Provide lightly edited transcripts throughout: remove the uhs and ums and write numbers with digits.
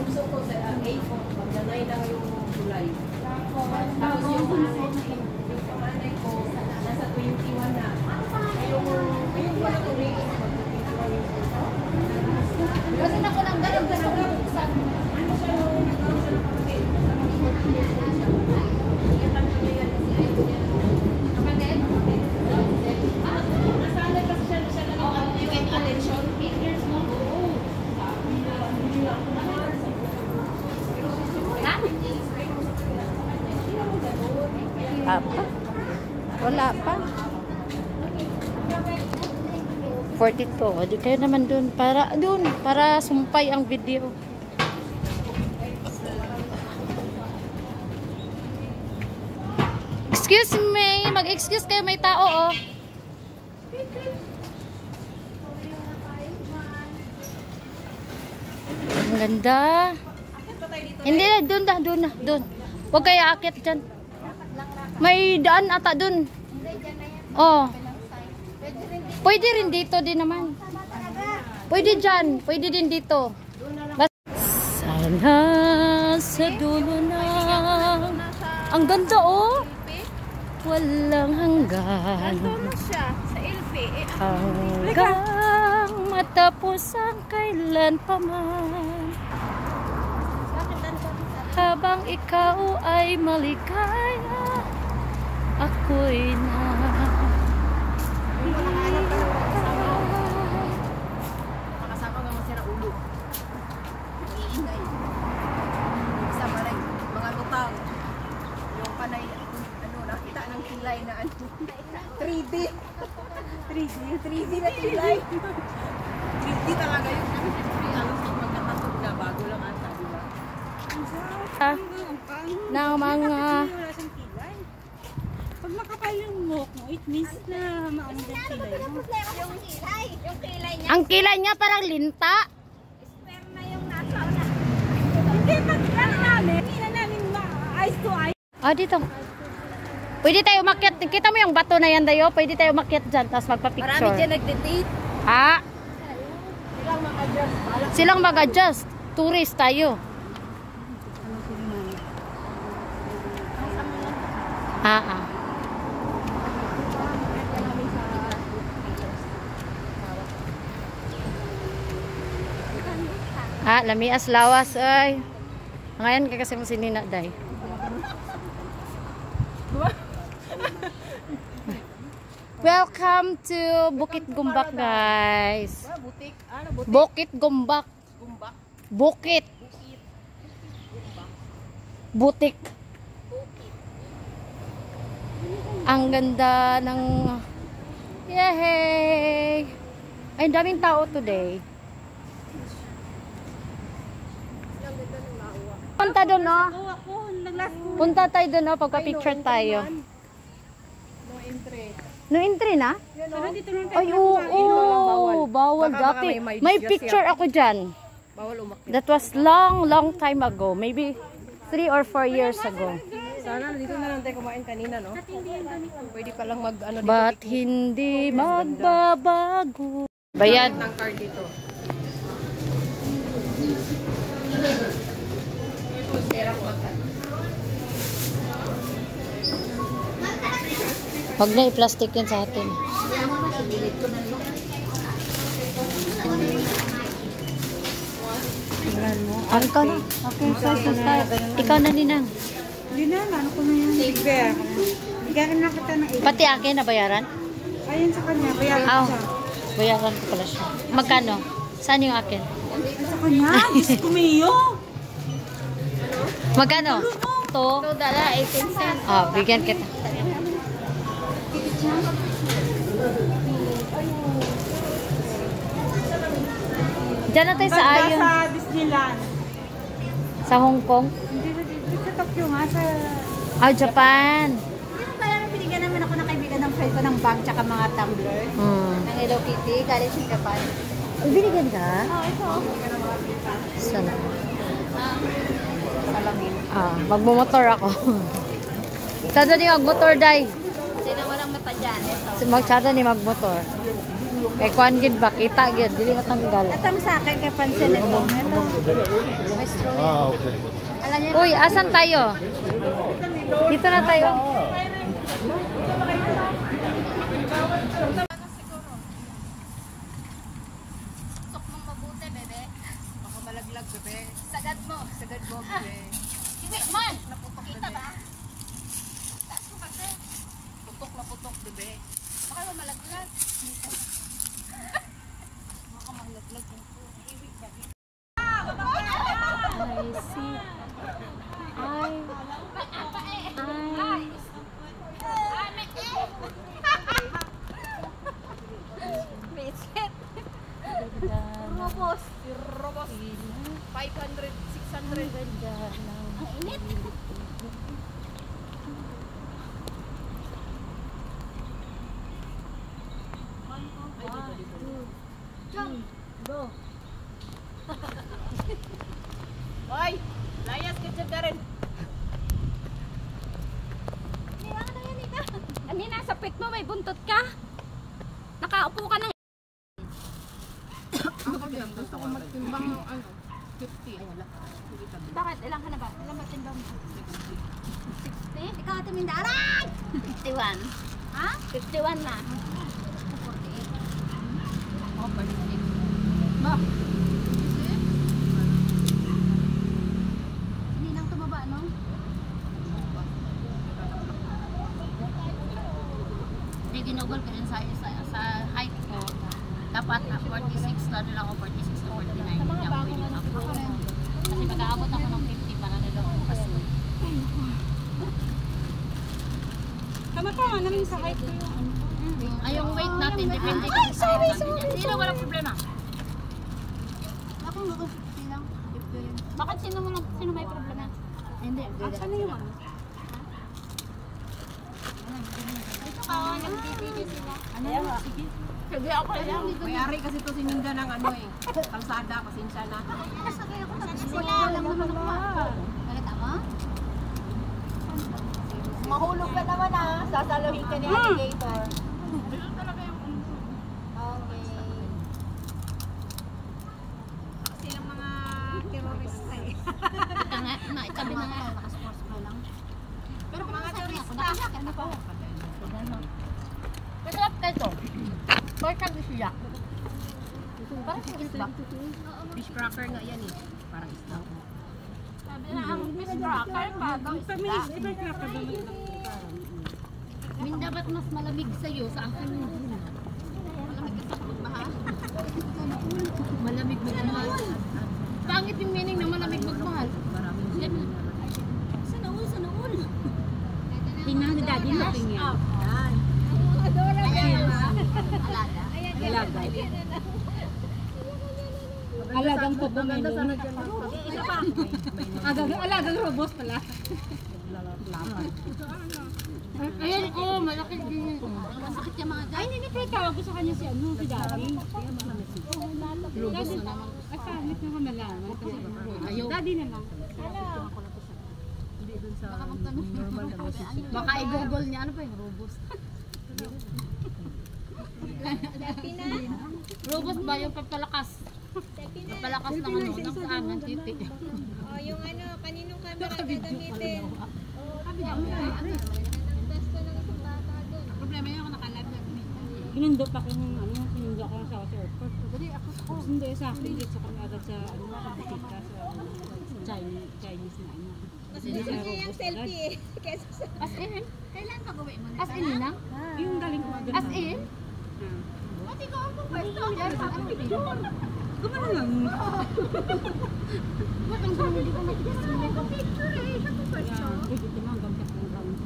Gusto ko sa 8 po, magdanay lang yung July. Tapos yung panganay ko, nasa 21 na. Yung wala ko rin, mag-21 yung puso. Kasi na ko lang ganun, gusto ko lang buksan. Ano siya yung nagkaroon sa nakapatid? Sa mga ingatan ko niya yan kasi ayaw niya. Kapatid? Nasanay kasi siya lang yung attention. 8 years mo? Oo. Sabi na, hindi na ako naman. Apa? Wala pa. 42. Di kayo naman dun. Para sumpay ang video. Excuse me. Mag-excuse kayo, may tao, oh. Ang ganda. Hindi na, doon. Huwag kayo akit dyan. May daan ata doon. Oh. Pwede rin dito din naman. Pwede dyan. Pwede din dito. Sana sa dulo na. Ang ganda, oh. Walang hanggan. Nandun siya sa LP. Hanggang matapos ang kailan pa man. Habang ikaw ay maligaya, ako'y na. Makasama nga masira ulo. Iingay. Sama rin. Mga lutang. Yung panay, nakita ng kilay na 3D. 3D na kilay. 3D talaga yun. Alos ng magkatapog na bago lang ata, di ba? Ng mga Pag makapal yung buhok mo, it means na maano yung kilay mo. Yung kilay niya. ang kilay niya parang linta. Sperm na yung nasa una. Hindi, pag namin, hindi na namin eyes to eyes. Ah, dito. Pwede tayo umakyat. Kita mo yung bato na yan, Dayo? Pwede tayo umakyat dyan, tapos magpa-picture. Marami dyan nagde-date. Ah, Silang mag-adjust. silang mag-adjust. Tourist tayo. Ah. Lamias lawas ay. Ngayon ka kasi mo sinina day. Welcome to Bukit Gombak, guys. Butik. Bukit Gombak. Gumbak. Bukit. Butik. Ang ganda ng yay! Ay, daming tao today. Punta doon, no? Punta tayo doon, no? Pagpa-picture tayo. No entry. No entry na? Pero dito lang Ay, oo. Bawal. Baka Dati. may May disgrasya. picture ako dyan. Bawal umakyat. That was long time ago. Maybe 3 or 4 years ago. Sana dito na lang tayo kumain kanina, no? Pwede palang mag-ano dito. Ba't hindi magbabago? Bayad. Ng card dito. Huwag na i-plastic yun sa atin. Ah, ikaw na. Okay, ikaw na, Ninang. Hindi na, ano ko na yan. Sige. Bigyan na kita ng 8. Pati akin na bayaran? Ayun sa kanya, bayaran ko siya. Bayaran ko pala siya. Magkano? Saan yung akin? Sa kanya? Diyos ko, Mayo! Magkano? To? $2, 18 cents. Ah, bigyan kita. Diyan na tayo sa Ayon. Sa Disneyland. Sa Hong Kong? Hindi sa Tokyo nga, sa... Ah, Japan. Yung pala binigyan naman ako ng kaibigan ng friend ko ng bag tsaka mga tumbler. Ng Hello Kitty, galing sa Japan. Binigyan ka? Oh, ito. Salamat. Salamin. Magmumotor ako. Sada ni magmotor, day. Sino walang mata dyan? Ito. Magsada ni magmotor. Kay kuan gid ba kita gid dili matanggal. Ito sa akin kay pansin ito. Ito. May straw. Okay. Alam niyo, Uy, asan tayo? Dito na tayo. Sok mong mabuti, bebe. Baka malaglag, bebe. Sagad mo, bebe. Hindi man. Naputok, Kita bebe. ba? Taas mo kasi. Putok na putok, bebe. Baka ba malaglag? Baka malaglag. Iwig ba? I see. Visit. Robos. Robos. 500, 600. Ang init. go. Hoy! Layas ka dyan ka rin. Ani nasa pit mo may buntot ka? Nakaupo ka ng Ako dyan, gusto ko magtimbang ng 50. Ay, wala. Bakit? Ilang ka na ba? Ilang matimbang mo? 60? Ikaw ate Mindaran! 51. Ha? 51 na. Oh, balikin. Ba? Hindi nang tumaba, no? Hindi ginugol ka rin sa height ko. Dapat na 46, lalo lang ako 46 to 49. Hindi ako pwede ako. Kasi mag-aabot ako ng 50 para na daw ako kasi. Tama-tama namin sa height ko yung Ay, yung weight natin, depende kasi sa height natin. Hindi na walang problema. Ako nga 50 lang. 50 yun. Bakit sino may problema? Hindi. Ano yung ano? Ito ka, nag-video sila. Ano? Sige. Sige, ako lang. Mayari kasi to si Ninda ng ano eh. Kalsada, pasensya na. Nasakay ako. Sana sila. Alam naman ako. Nakita mo? Mahulog ka naman ah. Sasalahin ka ni alligator. Okay. Silang mga terorista eh. Ika nga, itabi na nga. Naka-sports bra lang. Pero mga terorista. Ano pa? Masarap ka ito. Pork siya. Parang isda. Fish cracker nga yan eh. Parang isda. Sabi na ang fish cracker, bagang isda. Dapat mas malamig sa'yo sa akin. Malamig ka sa pagmahal. Malamig magmahal. Pangit yung meaning na malamig magmahal. Sana all. Tingnan ni daddy mo tingin. Alaga. Alagang po ba Maganda sana dyan. Isa pa. Alagang robos pala. Ayan ko, malaki din. Masakit yung mga Ay, hindi pa tawag ko sa kanya si ano, si Daddy. Lubos na naman. Ay, pangit na kamalaman. Ayaw. Daddy na lang. Baka i-google niya, ano pa yung robust? Robust ba yung papalakas? Papalakas ng ano, ng angan, titi. Oh, yung ano, kaninong camera gagamitin? Problema yun ako nakalive. Pinundo pa ko ng ano, pinundo ako sa airport. Dali ako sa course. Hindi sa akin, sa kami agad sa ano, sa butika, sa Chinese na ano. Mas gusto niya yung selfie eh. Kesa sa... As in? Kailan ka gawin mo na? As in lang? Yung galing ko agad. As in? Pati ko ang pwesto. Ano picture? Gumano lang. Ba't ang gulo hindi ko makikita? Ano picture eh? Siya po pwesto. Pwede ito mga gamit ng round.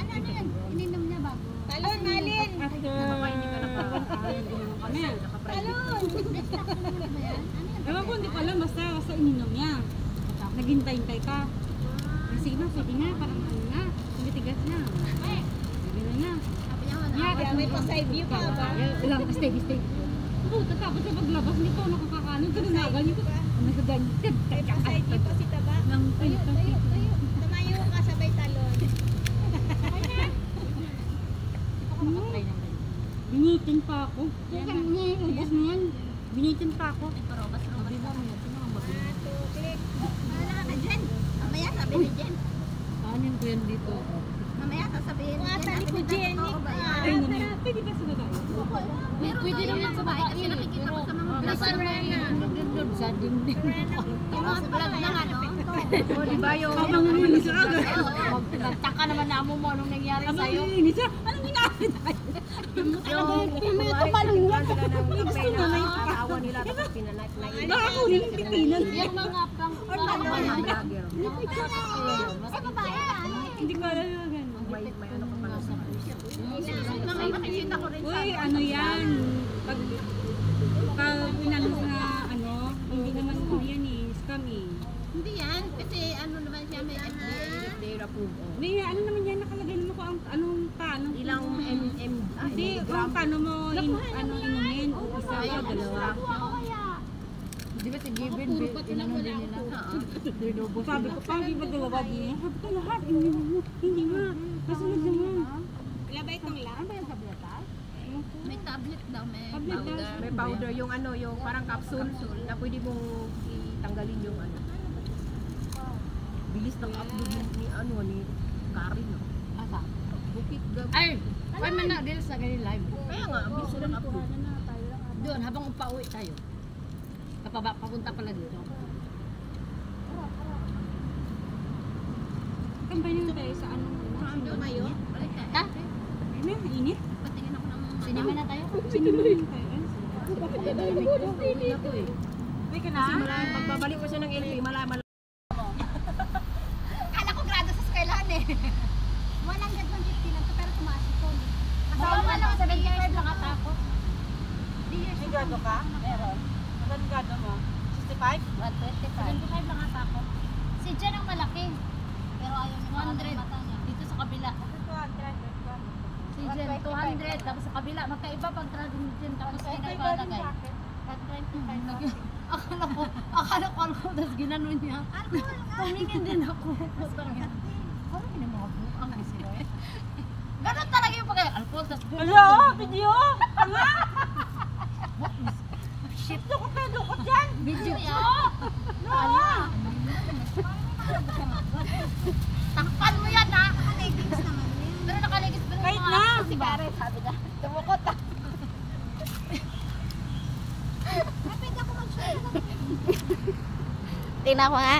Ano yan? Ininom niya bago? Talon, Malin! After 1 hour, ginawa kami. Talon! Ewan ko, hindi ko alam, basta ininom niya. Naghintay-hintay ka. Sige na, pwede na, parang ano na. Tumitigas na. Sige na niya. Kaya may pa-side view ka ba? Ilang, stay. Tapos sa paglabas nito, nakakakanon ka na nagal. Nakaganyan. May pa-side view pa si Taba. Tayo. Tumayo ka, sabay talon. Binitin pa ako. Kaya niya, ubos na yan. Binitin pa ako. Pero mas Sabi mo, Click. Wala ka dyan. Mamaya sabihin ni Jen. kanin ko yan dito. Mamaya sasabihin ni Jen. Ako Jen. Ay, naman. Pwede ba sa babae? pwede naman sa babae kasi nakikita ko sa mga vlog. Sa dingding. Yung mga vlog ng ano. O, di ba yung... Habang uminis ka agad. Nagtaka naman na mo anong nangyari Habang sa'yo. uminis ka, anong ginamit tayo? May tumalungan sila ng kape na asawa nila tapos pinanay. Baka kunin yung pipinan. Yung mga pang Mga vlogger. Sa babae ano. Hindi ko alam yung gano'n. May ano pa pala sa Mga makikita ko rin sa Uy, ano yan? Pag inano na ano, hindi naman ano yan eh, scam eh. Hindi yan. Kasi ano naman siya may FDA. They approve. May ano naman yan, nakalagay naman ko ang anong paano. Ilang Hindi, kung paano mo inumin, o isa o dalawa. Di ba si Given, inano din nila? Sabi ko, paano ba dalawa din? Sabi ko lahat, inumin mo. Hindi nga, kasunod naman. Labay itong lang. Ano ba yung tableta? May tablet daw, may Tablet daw. powder. May powder yung ano, yung parang capsule na pwede mong itanggalin yung ano. Bilis ng upload ni ano ni Karin. No? Asa? Bukit gab. Ay! Ay man na, dahil sa ganyan live. Kaya nga, bilis sila ng upload. Doon, habang upauwi tayo. Papunta pala dito. Kampay naman tayo sa ano. Tumayo. Ha? Ano, init? Patingin ako ng sinima na tayo. Sinima naman tayo. Ako eh. Uy ka na? Kasi malaman, pagbabalik mo siya ng LP, malaman. Kala ko grado sa eskwelahan eh. 150 lang to pero tumaas ito. Baka pa lang 75 lang ata ako. May grado ka? Meron. Anong grado mo? 65? 75 lang ata ako. Si Jen ang malaki. Pero ayaw niya 100. mata niya. Dito sa kabila. Si Jen, 200. Tapos sa kabila, magkaiba pag tradition. Tapos pinagbalagay. Akala ko alcohol, tapos ginanon niya. Tumingin din ako. Putang yan. Parang yun yung mga buang ni sila eh. Ganun talaga yung pag-alcohol, tapos Hello, video! Ano? Shit, lukot na lukot yan! video yan. Takpan mo yan ha. Leggings naman yun. Pero nakaligis pa rin Kahit mga na. sigara, sabi niya. Tumukot ah. Ay, pwede ako mag-share. Tingnan ko nga.